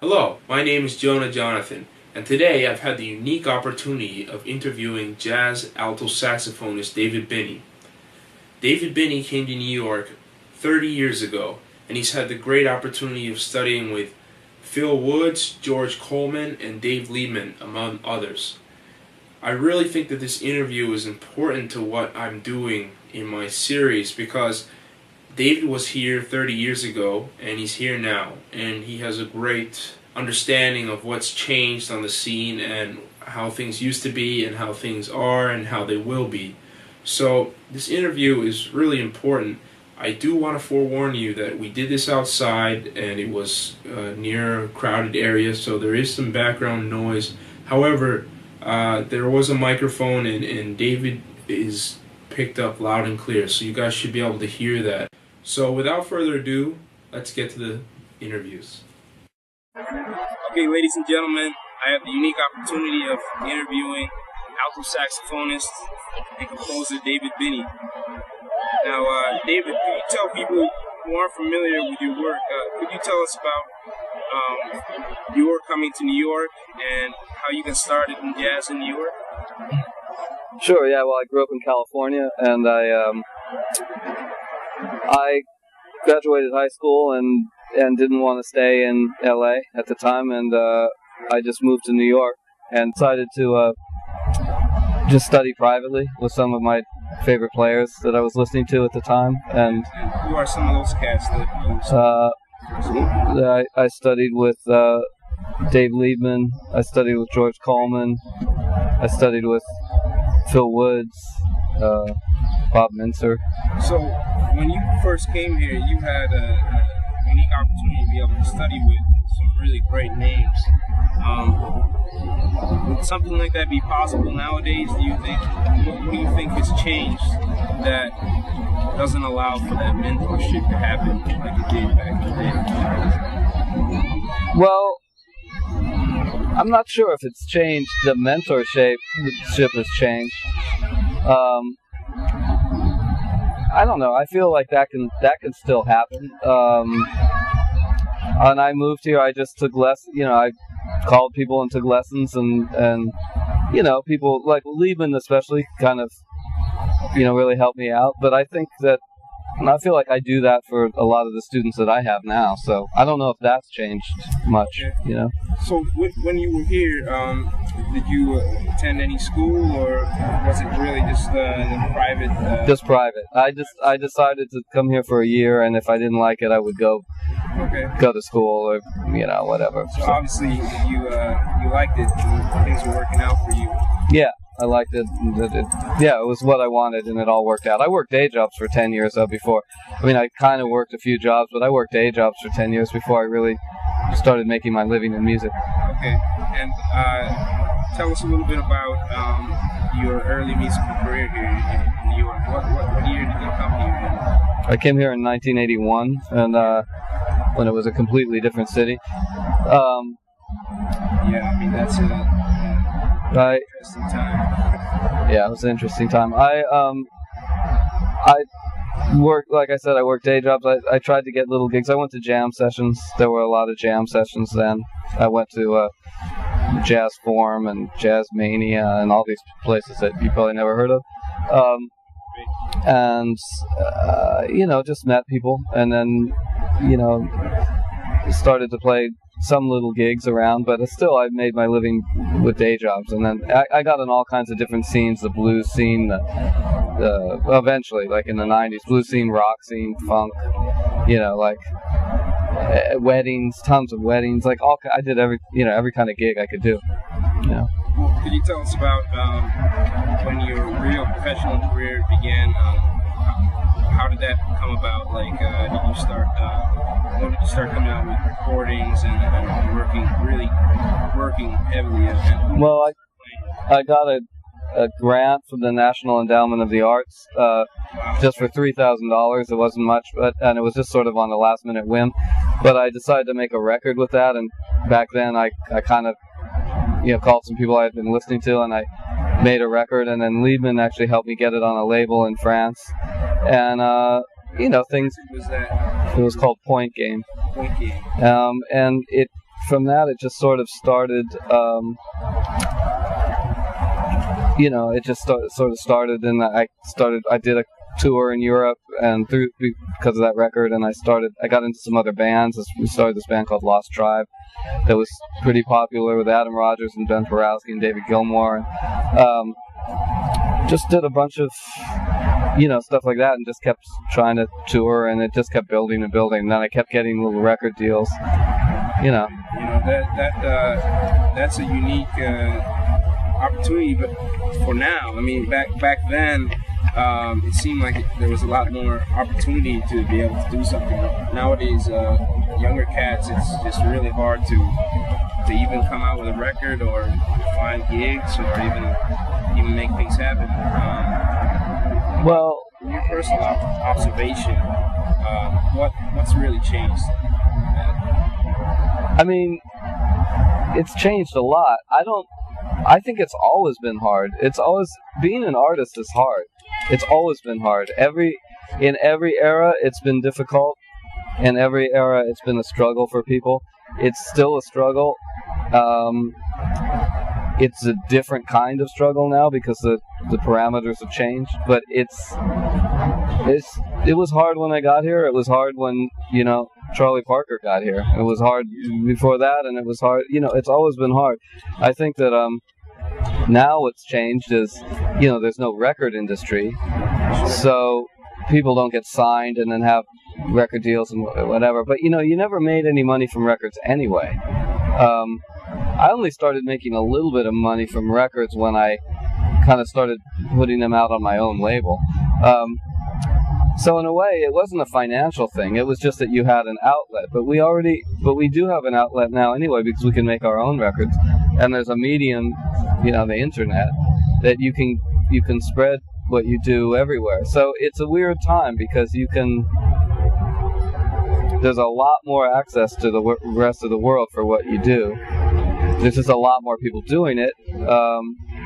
Hello, my name is Jonah Jonathan, and today I've had the unique opportunity of interviewing jazz alto saxophonist David Binney. David Binney came to New York 30 years ago, and he's had the great opportunity of studying with Phil Woods, George Coleman, and Dave Liebman, among others. I really think that this interview is important to what I'm doing in my series because David was here 30 years ago, and he's here now, and he has a great understanding of what's changed on the scene and how things used to be and how things are and how they will be. So this interview is really important. I do want to forewarn you that we did this outside, and it was near a crowded area, so there is some background noise. However, there was a microphone, and David is picked up loud and clear, so you guys should be able to hear that. So without further ado, let's get to the interviews. Okay, ladies and gentlemen, I have the unique opportunity of interviewing alto saxophonist and composer David Binney. Now, David, could you tell people who aren't familiar with your work, could you tell us about your coming to New York and how you got started in jazz in New York? Sure, yeah, well, I grew up in California, and I graduated high school and didn't want to stay in LA at the time, and I just moved to New York and decided to just study privately with some of my favorite players that I was listening to at the time. And who are some of those cats that you I studied with Dave Liebman, I studied with George Coleman, I studied with Phil Woods, Bob Mincer. So when you first came here, you had a unique opportunity to be able to study with some really great names. Would something like that be possible nowadays, do you think? What do you think has changed that doesn't allow for that mentorship to happen like it did back in the day? Well, I'm not sure if it's changed. The mentorship has changed. I don't know. I feel like that can still happen. When I moved here, I just took I called people and took lessons, and people like Liebman especially kind of really helped me out. But I think that I feel like I do that for a lot of the students that I have now. So I don't know if that's changed much. Okay. So when you were here, did you attend any school, or was it really just private? Just private. I decided to come here for a year, and if I didn't like it, I would go to school or whatever. So obviously you liked it, and things were working out for you. Yeah. I liked it. It was what I wanted, and it all worked out. I worked day jobs for 10 years before. I mean, I kind of worked a few jobs, but I worked day jobs for 10 years before I really started making my living in music. Okay, and tell us a little bit about your early musical career here in New York. What year did you come here? I came here in 1981, and when it was a completely different city. Yeah, I mean, that's interesting time. Yeah, it was an interesting time. I worked, like I said, I worked day jobs. I tried to get little gigs. I went to jam sessions. There were a lot of jam sessions then. I went to Jazz Forum and Jazz Mania and all these places that you probably never heard of. And just met people, and then started to play some little gigs around, but still I made my living with day jobs. And then I got in all kinds of different scenes, the blues scene, eventually, like in the 90s, blues scene, rock scene, funk, weddings, tons of weddings, like I did every kind of gig I could do. Well, could you tell us about when your real professional career began? How did that come about? Like, did you start coming out with recordings and working heavily? Well, I got a grant from the National Endowment of the Arts just for $3,000. It wasn't much, and it was just sort of on a last-minute whim. But I decided to make a record with that, and back then I kind of called some people I had been listening to, and I made a record, and then Liebman actually helped me get it on a label in France. And things. What was that? It was called Point Game. Point Game. And it from that, it just sort of started. It just sort of started, and I did a tour in Europe, and because of that record, and I got into some other bands. We started this band called Lost Tribe that was pretty popular with Adam Rogers and Ben Borowski and David Gilmour. Just did a bunch of stuff like that, and just kept trying to tour, and it just kept building and building. And then I kept getting little record deals. That's a unique opportunity, but for now, I mean, back then, it seemed like there was a lot more opportunity to be able to do something. Nowadays, younger cats, it's just really hard to even come out with a record or find gigs or even make things happen. Well, from your personal observation, what's really changed? I mean, it's changed a lot. I think it's always been hard. Being an artist is hard. It's always been hard. In every era, it's been difficult. In every era, it's been a struggle for people. It's still a struggle. It's a different kind of struggle now because the parameters have changed. But it was hard when I got here. It was hard when Charlie Parker got here. It was hard before that, and it was hard. It's always been hard. I think that now what's changed is there's no record industry, so people don't get signed and then have record deals and whatever. But you never made any money from records anyway. I only started making a little bit of money from records when I kind of started putting them out on my own label. So in a way, it wasn't a financial thing. It was just that you had an outlet. But we do have an outlet now anyway, because we can make our own records. And there's a medium, the internet, that you can spread what you do everywhere. So it's a weird time because there's a lot more access to the rest of the world for what you do. There's just a lot more people doing it.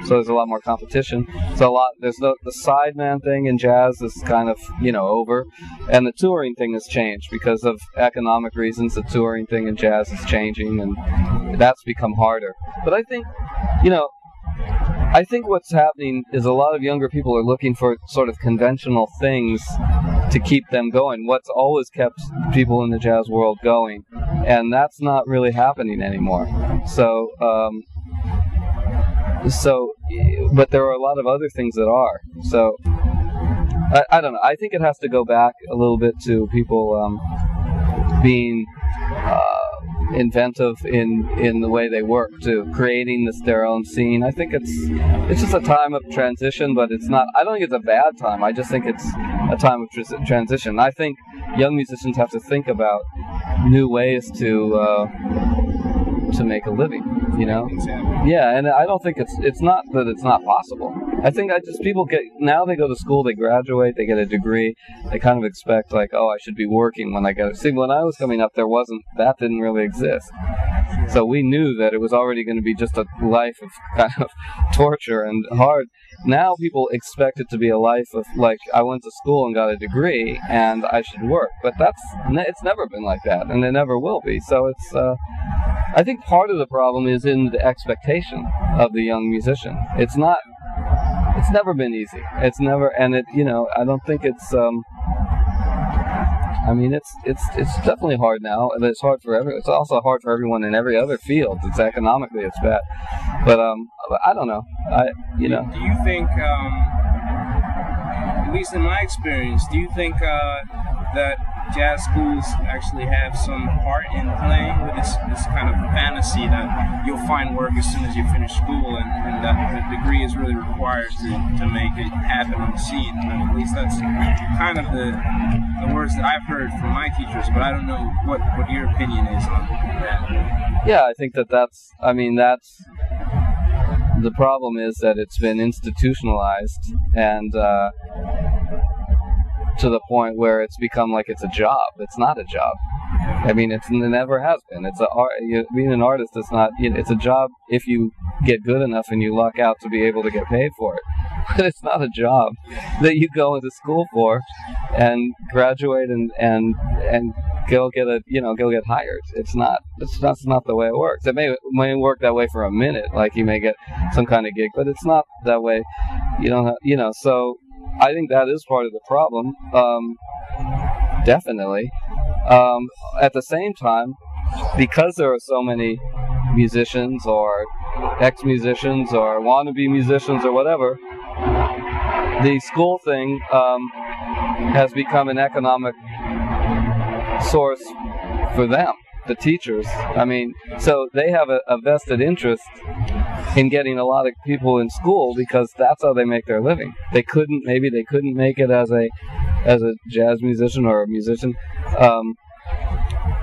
So there's a lot more competition. There's the sideman thing in jazz is kind of, over. And the touring thing has changed because of economic reasons. The touring thing in jazz is changing, and that's become harder. But I think, I think what's happening is a lot of younger people are looking for sort of conventional things to keep them going. What's always kept people in the jazz world going. And that's not really happening anymore. But there are a lot of other things that are. So, I don't know. I think it has to go back a little bit to people being inventive in the way they work, to creating their own scene. I think it's just a time of transition, but it's not. I don't think it's a bad time. I just think it's a time of transition. I think young musicians have to think about new ways to make a living, Exactly. Yeah, and I don't think it's not that it's not possible. I think people they go to school, they graduate, they get a degree, they kind of expect like, oh, I should be working when I get it. See, when I was coming up, that didn't really exist. So we knew that it was already going to be just a life of kind of torture and hard. Now people expect it to be a life of, like, I went to school and got a degree and I should work. But it's never been like that, and it never will be. So I think part of the problem is in the expectation of the young musician. It's never been easy. It's never, and I don't think it's, it's definitely hard now. It's hard for everyone. It's also hard for everyone in every other field. It's economically, it's bad. But I don't know. Do you think, at least in my experience, do you think that jazz schools actually have some part in playing with this kind of fantasy that you'll find work as soon as you finish school, and that the degree is really required to make it happen on the scene? I mean, at least that's kind of the words that I've heard from my teachers, but I don't know what your opinion is on that. Yeah, I think that's the problem is that it's been institutionalized and to the point where it's become like it's a job. It's not a job. I mean, it never has been. Being an artist is not. It's a job if you get good enough and you luck out to be able to get paid for it. but it's not a job that you go into school for and graduate and go get hired. That's not the way it works. It may work that way for a minute, like you may get some kind of gig, but it's not that way. You don't have, so I think that is part of the problem. Definitely. At the same time, because there are so many musicians or ex-musicians or wannabe musicians or whatever, the school thing has become an economic source for them, the teachers. I mean, so they have a vested interest in getting a lot of people in school because that's how they make their living. Maybe they couldn't make it as a jazz musician or a musician.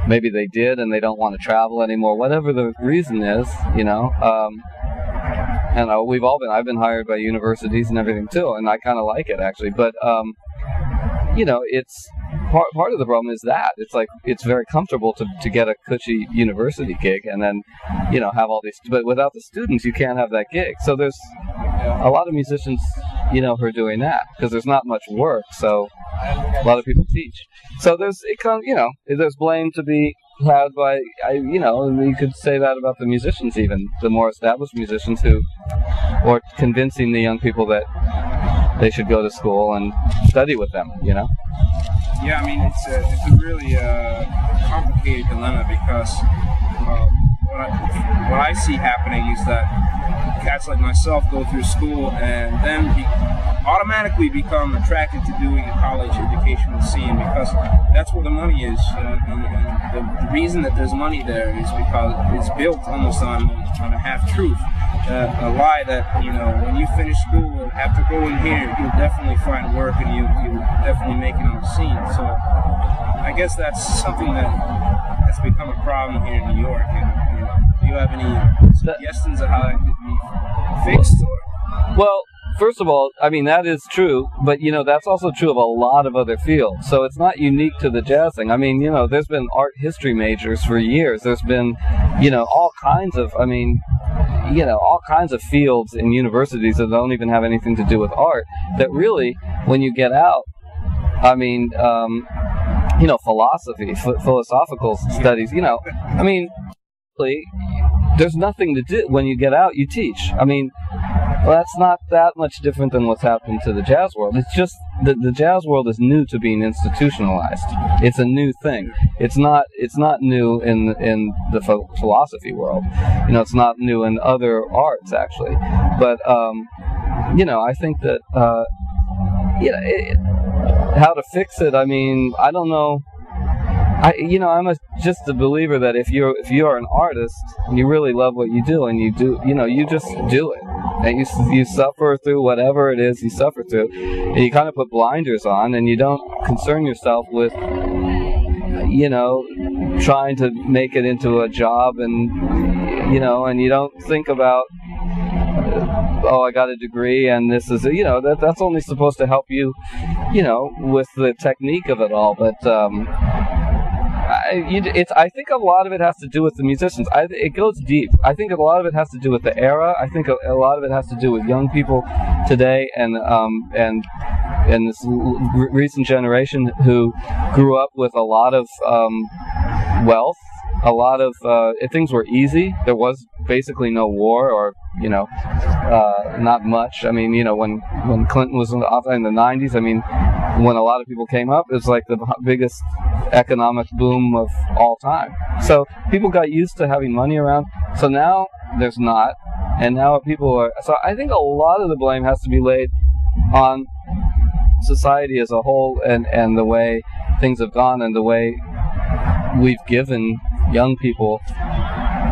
Maybe they did and they don't want to travel anymore, whatever the reason is, and I've been hired by universities and everything too, and I kind of like it actually, but it's part of the problem is that it's very comfortable to get a cushy university gig and then have all these, but without the students you can't have that gig. So there's a lot of musicians who are doing that because there's not much work, so a lot of people teach. So there's blame to be had by and you could say that about the musicians, even the more established musicians or convincing the young people that they should go to school and study with them. Yeah, I mean it's a really complicated dilemma because what I see happening is that cats like myself go through school and then automatically become attracted to doing a college educational scene because that's where the money is. And the reason that there's money there is because it's built almost on a half-truth. A lie that, when you finish school, after going here, you'll definitely find work and you'll definitely make it on the scene. So I guess that's something that has become a problem here in New York. And, do you have any suggestions of how that could be fixed? Well, first of all, I mean, that is true, but, that's also true of a lot of other fields. So it's not unique to the jazz thing. I mean, there's been art history majors for years. There's been, all kinds of fields in universities that don't even have anything to do with art that really, when you get out, I mean, philosophy, philosophical studies, I mean, there's nothing to do. When you get out, you teach. I mean, that's not that much different than what's happened to the jazz world. It's just that the jazz world is new to being institutionalized. It's a new thing. It's not new in the philosophy world. It's not new in other arts actually. But I think that how to fix it. I mean, I don't know. I'm just a believer that if you're an artist and you really love what you do and you do, you just do it. And you suffer through whatever it is you suffer through, and you kind of put blinders on, and you don't concern yourself with, trying to make it into a job, and and you don't think about, I got a degree, and this is, that's only supposed to help you, with the technique of it all, but. I think a lot of it has to do with the musicians. It goes deep. I think a lot of it has to do with the era. I think a lot of it has to do with young people today and this recent generation who grew up with a lot of wealth. A lot of things were easy. There was basically no war, or not much. I mean, when Clinton was in the 90s, I mean, when a lot of people came up, it was like the biggest economic boom of all time. So people got used to having money around. So now there's not, and now people are. So I think a lot of the blame has to be laid on society as a whole, and the way things have gone, and the way we've given young people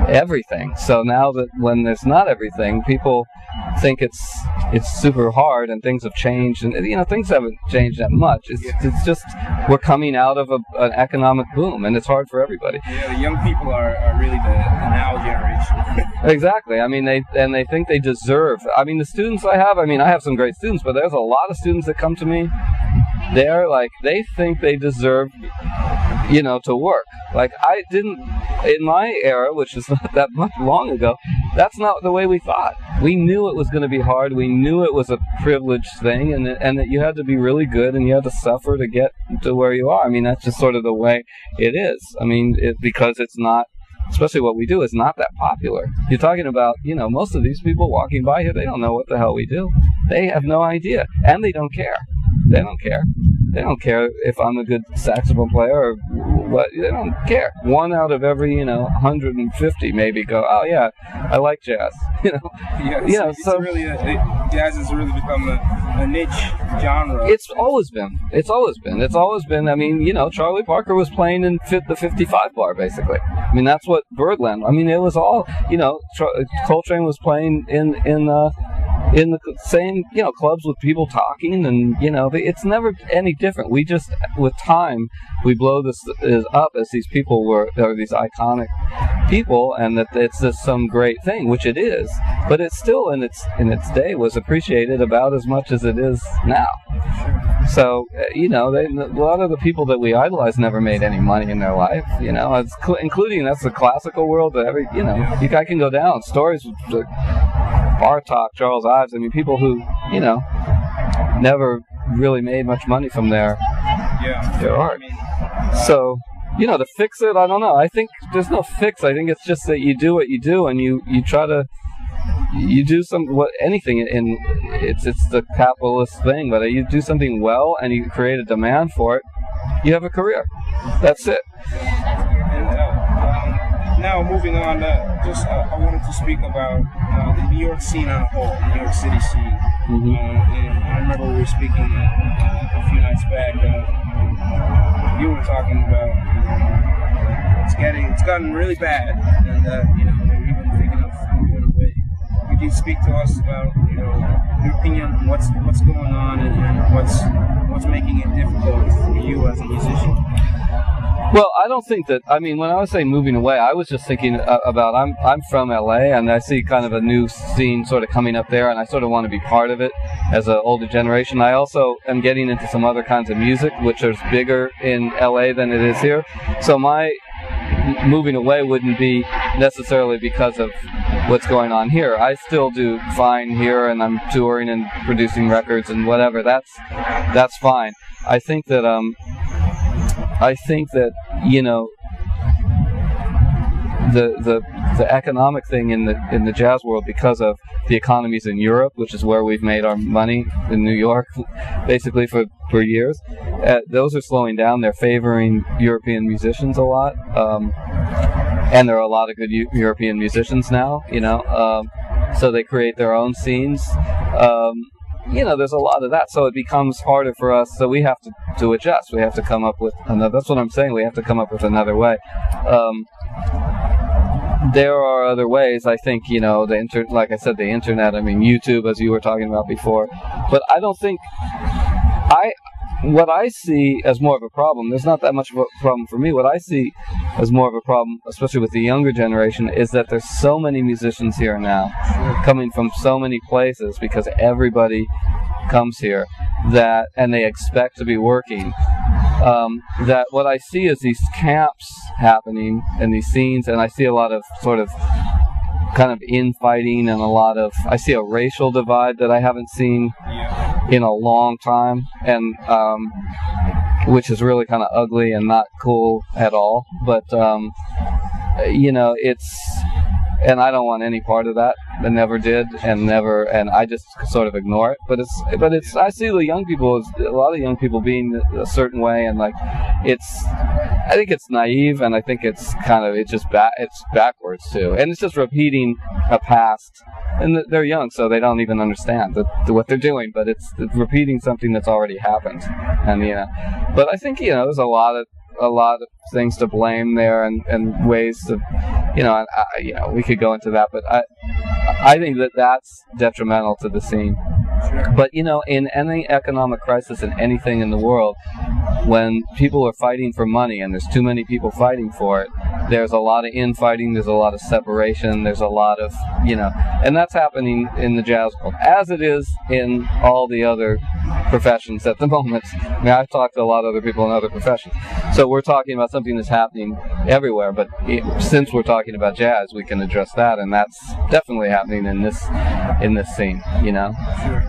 everything. So now that when there's not everything, people think it's super hard, and things have changed, and things haven't changed that much. It's just we're coming out of an economic boom, and it's hard for everybody. Yeah, the young people are really the now generation. Exactly. I mean, they think they deserve. I mean, the students I have some great students, but there's a lot of students that come to me. They think they deserve, to work. Like, I didn't, in my era, which is not that much long ago, that's not the way we thought. We knew it was going to be hard. We knew it was a privileged thing, and that you had to be really good, and you had to suffer to get to where you are. I mean, that's just sort of the way it is. I mean, because it's not, especially what we do, is not that popular. You're talking about, most of these people walking by here, they don't know what the hell we do. They have no idea, and they don't care. They don't care. They don't care if I'm a good saxophone player or what. They don't care. One out of every 150 maybe go, oh yeah, I like jazz. Yeah, so really jazz has really become a niche genre. It's always been. I mean, Charlie Parker was playing in the 55 bar basically. I mean, that's what Birdland. I mean, it was all. Coltrane was playing in the same, clubs with people talking, and, it's never any different. We just, with time, we blow this up as these people are these iconic people, and that it's just some great thing, which it is, but it still, in its day, was appreciated about as much as it is now. So, a lot of the people that we idolize never made any money in their life, including, that's the classical world, but I can go down, stories with Bartok, Charles Ives, I mean, people who, never really made much money from their art. So, to fix it, I don't know. I think there's no fix. I think it's just that you do what you do, and you try to, you do anything, and it's the capitalist thing, but you do something well, and you create a demand for it, you have a career. That's it. Now, moving on, I wanted to speak about the New York scene on a whole, the New York City scene. Mm-hmm. And I remember we were speaking a few nights back. You were talking about it's gotten really bad, and we're even thinking of moving away. Could you speak to us about your opinion on what's going on and what's making it difficult for you as a musician? Well, I don't think that, I mean, when I was saying moving away, I was just thinking about, I'm from LA, and I see kind of a new scene sort of coming up there, and I sort of want to be part of it as an older generation. I also am getting into some other kinds of music, which is bigger in LA than it is here. So my moving away wouldn't be necessarily because of what's going on here. I still do fine here, and I'm touring and producing records and whatever. That's fine. I think that the economic thing in the jazz world, because of the economies in Europe, which is where we've made our money in New York, basically for years, those are slowing down. They're favoring European musicians a lot, and there are a lot of good European musicians now. So they create their own scenes. There's a lot of that, so it becomes harder for us, so we have to adjust. We have to come up with another, that's what I'm saying, we have to come up with another way. There are other ways, I think, like I said, the internet, I mean, YouTube, as you were talking about before, but I don't think, what I see as more of a problem, there's not that much of a problem for me. What I see as more of a problem, especially with the younger generation, is that there's so many musicians here now, coming from so many places, because everybody comes here, and they expect to be working, that what I see is these camps happening and these scenes, and I see a lot of sort of kind of infighting, and I see a racial divide that I haven't seen in a long time, and which is really kind of ugly and not cool at all. But and I don't want any part of that. I never did, and I just sort of ignore it. But I see the young people, a lot of young people being a certain way, and I think it's naive, and I think it's it's backwards too, and it's just repeating a past. And they're young, so they don't even understand what they're doing. But it's repeating something that's already happened, and But I think there's a lot of things to blame there, and ways to, we could go into that, but I think that's detrimental to the scene. Sure. But, you know, in any economic crisis in anything in the world, when people are fighting for money and there's too many people fighting for it, there's a lot of infighting, there's a lot of separation, there's a lot of, you know, and that's happening in the jazz world, as it is in all the other professions at the moment. I mean, I've talked to a lot of other people in other professions. So we're talking about something that's happening everywhere, but since we're talking about jazz, we can address that, and that's definitely happening in this scene, you know. Sure.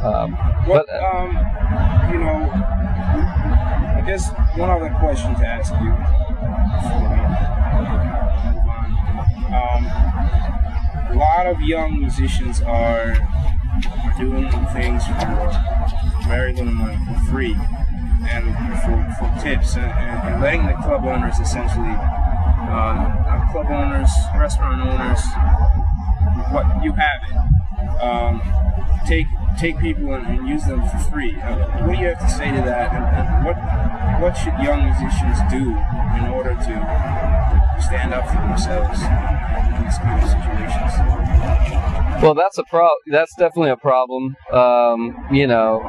You know, I guess one other question to ask you before we move on. A lot of young musicians are doing things for very little money, for free, and for tips, and letting the club owners essentially, club owners, restaurant owners, what you have it, take people and use them for free. What do you have to say to that, and what should young musicians do in order to stand up for themselves in these kind of situations? Well, that's definitely a problem, you know,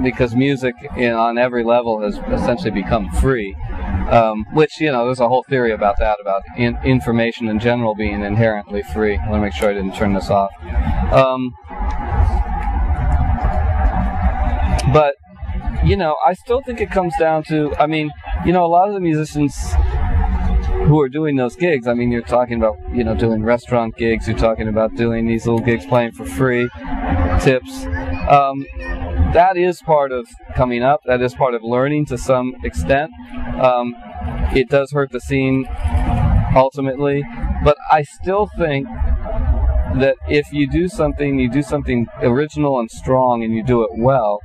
because music on every level has essentially become free, which, you know, there's a whole theory about that, about information in general being inherently free. I want to make sure I didn't turn this off. But, you know, I still think it comes down to, I mean, you know, a lot of the musicians who are doing those gigs, I mean, you're talking about, you know, doing restaurant gigs, you're talking about doing these little gigs, playing for free, tips. That is part of coming up. That is part of learning to some extent. It does hurt the scene ultimately, but I still think that if you do something original and strong, and you do it well,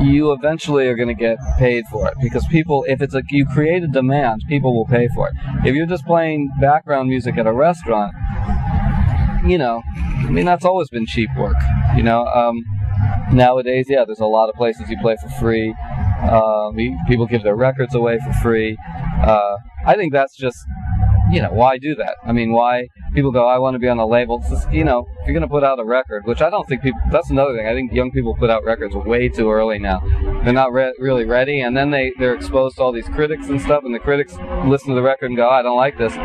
you eventually are going to get paid for it, because people, if it's like you create a demand, people will pay for it. If you're just playing background music at a restaurant, you know, I mean, that's always been cheap work, you know. Nowadays, yeah, there's a lot of places you play for free. People give their records away for free. I think that's just, you know, why do that? I mean, why people go, I want to be on a label. It's just, you know, if you're going to put out a record, which I don't think people, that's another thing. I think young people put out records way too early now. They're not really ready, and then they're exposed to all these critics and stuff, and the critics listen to the record and go, I don't like this.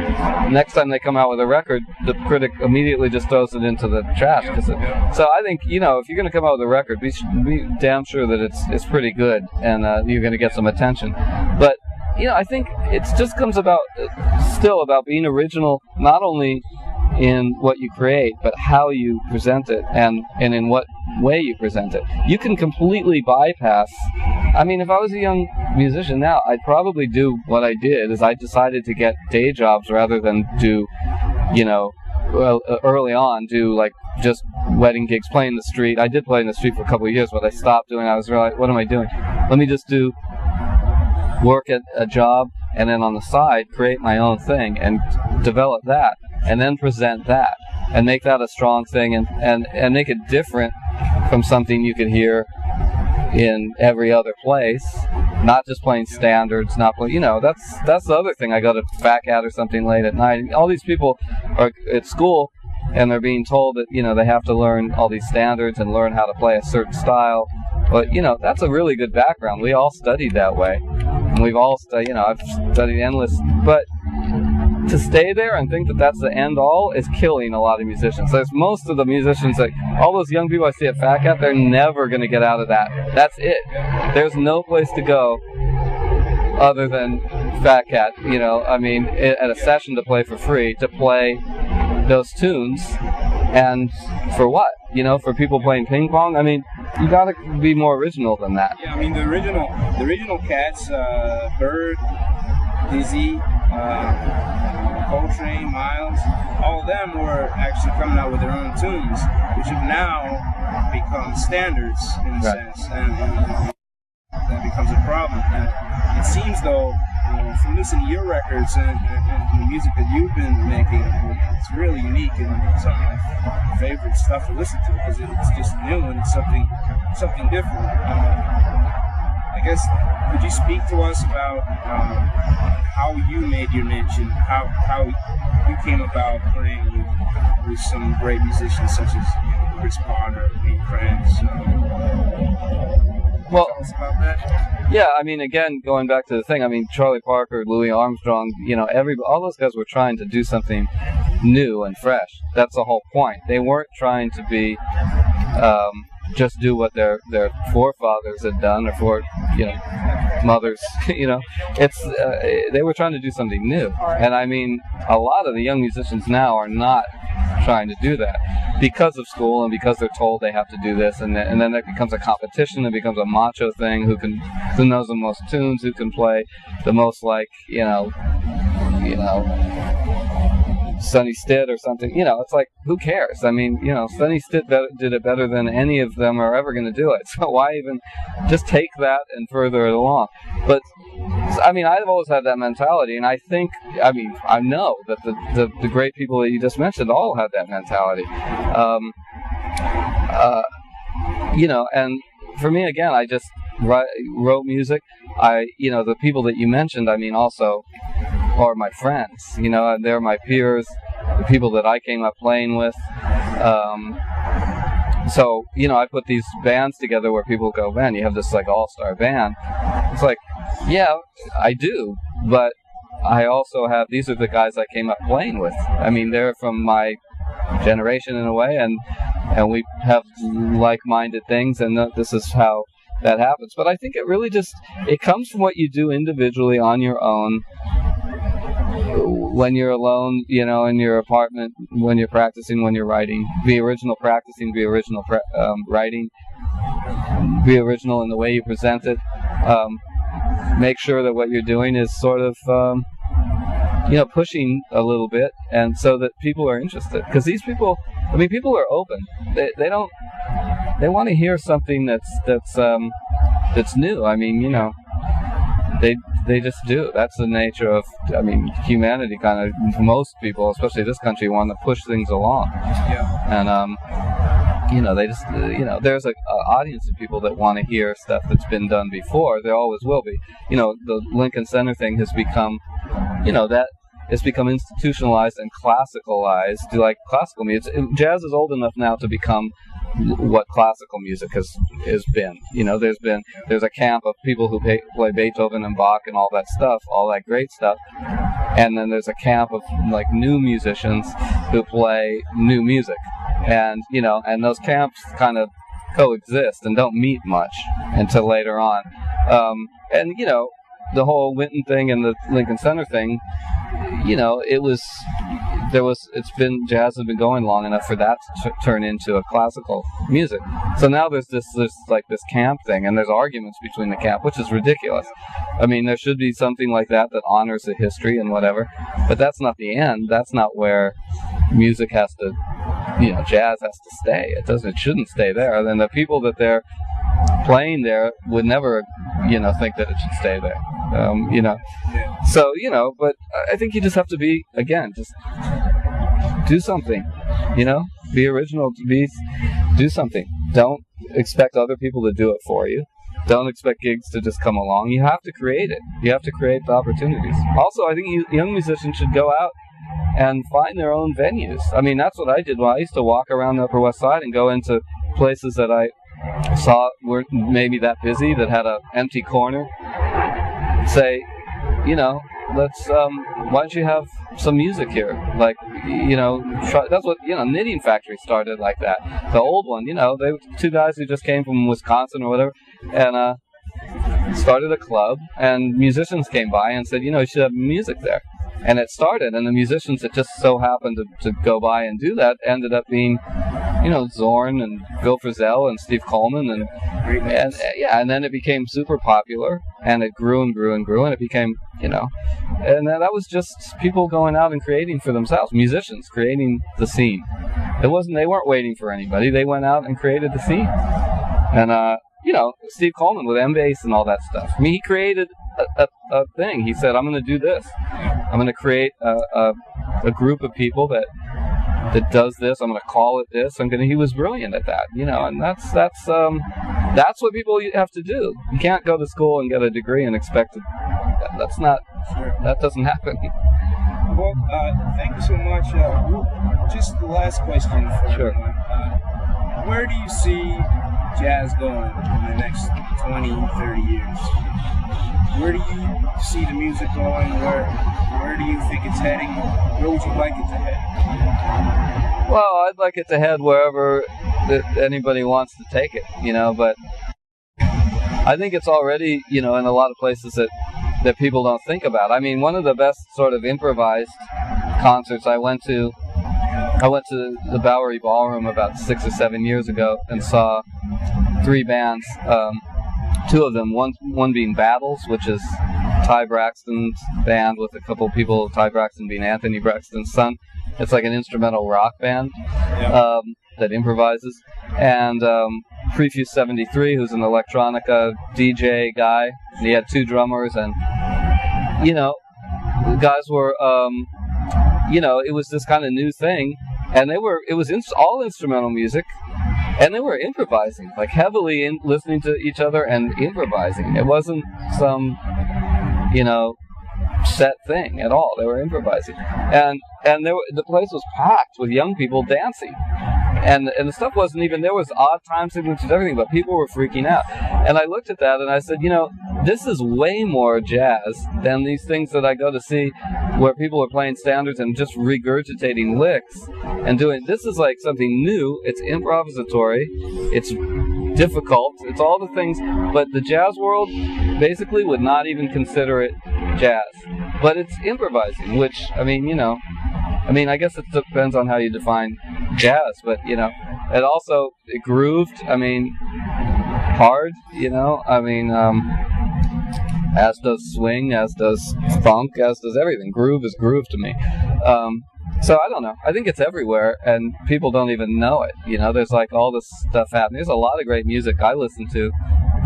Next time they come out with a record, the critic immediately just throws it into the trash. So I think, you know, if you're going to come out with a record, be damn sure that it's pretty good, and you're going to get some attention. But, you know, I think it just comes about, still about being original, not only in what you create, but how you present it, and in what way you present it. You can completely bypass, I mean, if I was a young musician now, I'd probably do what I did, is I decided to get day jobs rather than do, you know, early on, do like just wedding gigs, play in the street. I did play in the street for a couple of years, but I stopped doing it. I was like, what am I doing? Let me just work at a job, and then on the side create my own thing and develop that, and then present that and make that a strong thing, and make it different from something you could hear in every other place, not just playing standards, not play, you know, that's the other thing. I go to Fat Cat or something late at night, all these people are at school and they're being told that, you know, they have to learn all these standards and learn how to play a certain style. But, you know, that's a really good background. We all studied that way. And we've all studied, you know, I've studied endless. But to stay there and think that that's the end all is killing a lot of musicians. There's most of the musicians, like all those young people I see at Fat Cat, they're never going to get out of that. That's it. There's no place to go other than Fat Cat, you know. I mean, at a session to play for free, to play those tunes, and for what? You know, for people playing ping pong? I mean, you gotta be more original than that. Yeah, I mean, the original Cats, Bird, Dizzy, Coltrane, Miles, all of them were actually coming out with their own tunes, which have now become standards in a sense, and that becomes a problem. And it seems though, from listening to your records and the music that you've been making, it's really unique and some of my favorite stuff to listen to, because it's just new and it's something different. I guess, could you speak to us about how you made your niche and how you came about playing with some great musicians such as Chris Potter, Lee Prince. Well, Tell us about that. yeah, I mean, again, going back to the thing, I mean, Charlie Parker, Louis Armstrong, you know, all those guys were trying to do something new and fresh. That's the whole point. They weren't trying to be just do what their forefathers had done, or mothers. You know, it's they were trying to do something new. And I mean, a lot of the young musicians now are not trying to do that because of school and because they're told they have to do this, and then it becomes a competition. It becomes a macho thing. Who knows the most tunes? Who can play the most, like, you know, Sonny Stitt or something. You know, it's like, who cares? I mean, you know, Sonny Stitt did it better than any of them are ever going to do it. So why even just take that and further it along? But I mean, I've always had that mentality, and I know that the great people that you just mentioned all had that mentality. You know, and for me, again, I just wrote music. The people that you mentioned, I mean, also are my friends, you know, and they're my peers, the people that I came up playing with. So, you know, I put these bands together where people go, man, you have this, like, all-star band. It's like, yeah, I do, but I also have, these are the guys I came up playing with. I mean, they're from my generation in a way, and we have like-minded things, and this is how that happens. But I think it really it comes from what you do individually on your own, when you're alone, you know, in your apartment, when you're practicing, when you're writing. Be original practicing, be original writing, be original in the way you present it. Make sure that what you're doing is sort of, pushing a little bit, and so that people are interested. Because these people, I mean, people are open. They want to hear something that's new. I mean, you know, they just do. That's the nature of, I mean, humanity. Kind of, most people, especially this country, want to push things along. Yeah. And you know, they just, you know, there's an audience of people that want to hear stuff that's been done before. There always will be. You know, the Lincoln Center thing has become, you know, that it's become institutionalized and classicalized to, like, classical music. Jazz is old enough now to become what classical music has been. You know, there's a camp of people who play Beethoven and Bach and all that stuff, all that great stuff, and then there's a camp of, like, new musicians who play new music, and, you know, and those camps kind of coexist and don't meet much until later on. And, you know, the whole Winton thing and the Lincoln Center thing, you know, jazz has been going long enough for that to turn into a classical music. So now there's this camp thing, and there's arguments between the camp, which is ridiculous. I mean, there should be something like that honors the history and whatever, but that's not the end. That's not where music has to, you know, jazz has to stay. It shouldn't stay there. And the people that they're playing there would never, you know, think that it should stay there. You know, so, you know, but I think you just have to be, again, just do something, you know, be original, do something. Don't expect other people to do it for you. Don't expect gigs to just come along. You have to create it. You have to create the opportunities. Also, I think young musicians should go out and find their own venues. I mean, that's what I did. Well, I used to walk around the Upper West Side and go into places that I saw weren't maybe that busy, that had an empty corner. Say, you know, let's, why don't you have some music here? Like, you know, that's what, you know, Knitting Factory started like that. The old one, you know, they were two guys who just came from Wisconsin or whatever, and started a club, and musicians came by and said, you know, you should have music there. And it started, and the musicians that just so happened to go by and do that ended up being, you know, Zorn and Bill Frisell and Steve Coleman, and then it became super popular, and it grew and grew and grew, and it became, you know, and that was just people going out and creating for themselves, musicians creating the scene. They weren't waiting for anybody. They went out and created the scene, and you know, Steve Coleman with M-Bass and all that stuff. I mean, he created a thing. He said, I'm going to do this. I'm going to create a group of people that does this. I'm going to call it this. He was brilliant at that, you know, and that's what people have to do. You can't go to school and get a degree and expect it. That doesn't happen. Well, thank you so much. Just the last question for Sure. everyone. where do you see jazz going in the next 20, 30 years? Where do you see the music going? Where do you think it's heading? Where would you like it to head? Well, I'd like it to head wherever anybody wants to take it, but I think it's already, in a lot of places that people don't think about. I mean, one of the best sort of improvised concerts I went to the Bowery Ballroom about 6 or 7 years ago and saw 3 bands, 2 of them, one being Battles, which is Ty Braxton's band with a couple people, Ty Braxton being Anthony Braxton's son. It's like an instrumental rock band that improvises. And Prefuse 73, who's an electronica DJ guy. And he had 2 drummers, and, the guys were, it was this kind of new thing. And it was all instrumental music, and they were improvising, like heavily listening to each other and improvising. It wasn't some, set thing at all. They were improvising, and the place was packed with young people dancing, and the stuff wasn't even, there was odd time signatures and everything, but people were freaking out. And I looked at that and I said, this is way more jazz than these things that I go to see where people are playing standards and just regurgitating licks and doing. This is like something new. It's improvisatory. It's difficult. It's all the things, but the jazz world basically would not even consider it jazz. But it's improvising, which, I guess it depends on how you define jazz, but, it also, it grooved, hard, as does swing, as does funk, as does everything. Groove is groove to me. So I don't know. I think it's everywhere, and people don't even know it. There's like all this stuff happening. There's a lot of great music I listen to,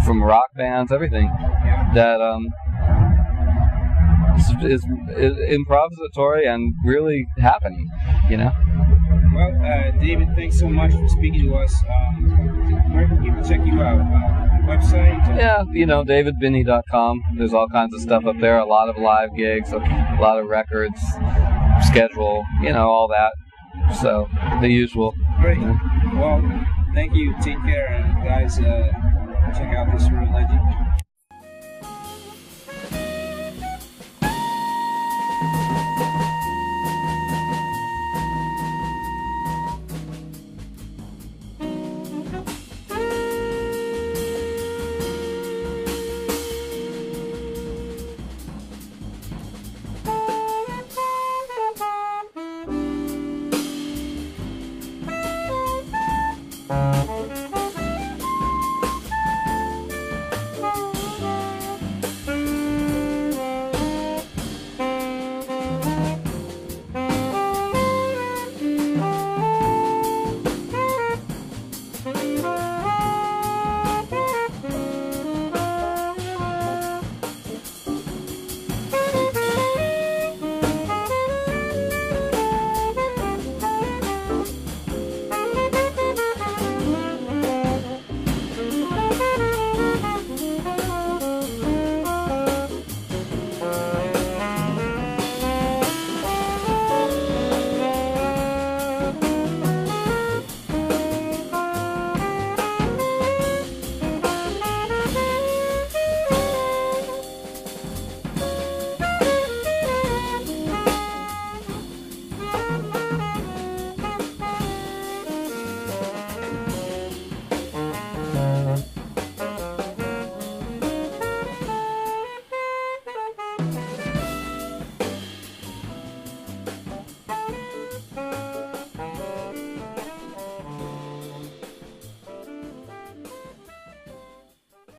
from rock bands, everything, that is improvisatory and really happening, Well, David, thanks so much for speaking to us. Where can people check you out? Website? Yeah, davidbinney.com. There's all kinds of stuff up there. A lot of live gigs, a lot of records, schedule, all that. So, the usual. Great. Well, thank you. Take care. And guys, check out this real legend.